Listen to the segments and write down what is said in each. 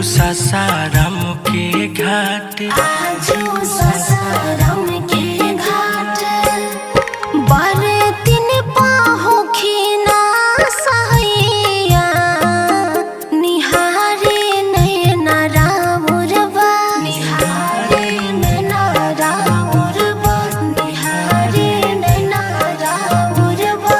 सासाराम के घाट बारे दिन पाहो खीना सहैया निहारे नैना राउरबा निहारे नैना राउरबा निहारे नैना राउरबा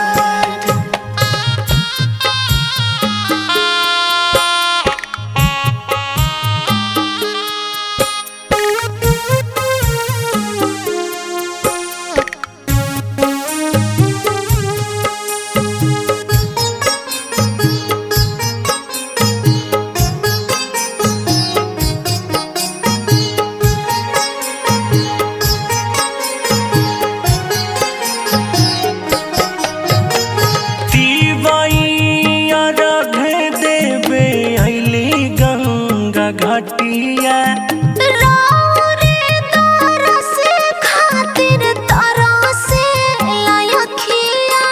घटिया रे तारा से खातिर तारा से लायखिया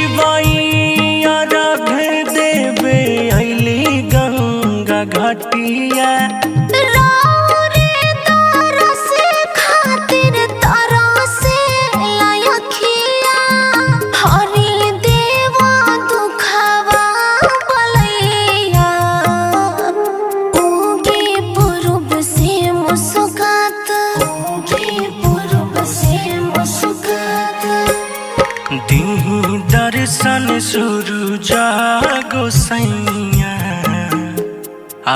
तीवैया रघ देवे अइली गंगा घटिया दिही दर्शन सूरज गोसैया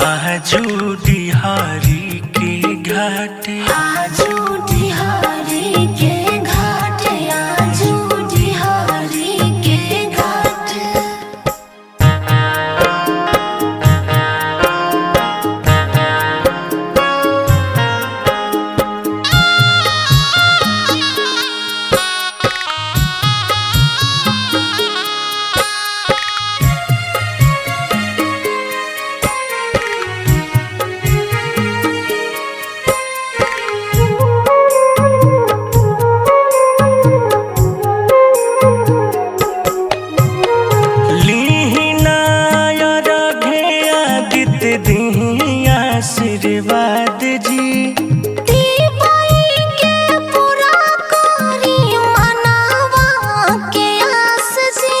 आजू डिहरी के घाट आजू डिहरी के घाट आजू डिहरी के घाट आशीर्वाद जी दीवाई के पूरा करी मनावा के आस जी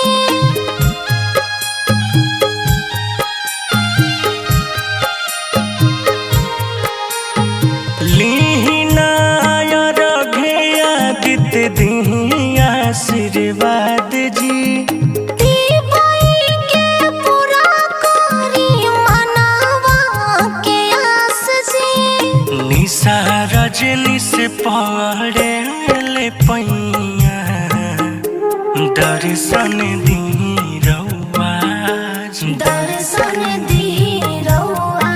लीना रघेया दित दिही आशीर्वाद जी निशा रजनी से पड़े ले पैया दर्शन दी रउआ दर्शन दी रउआ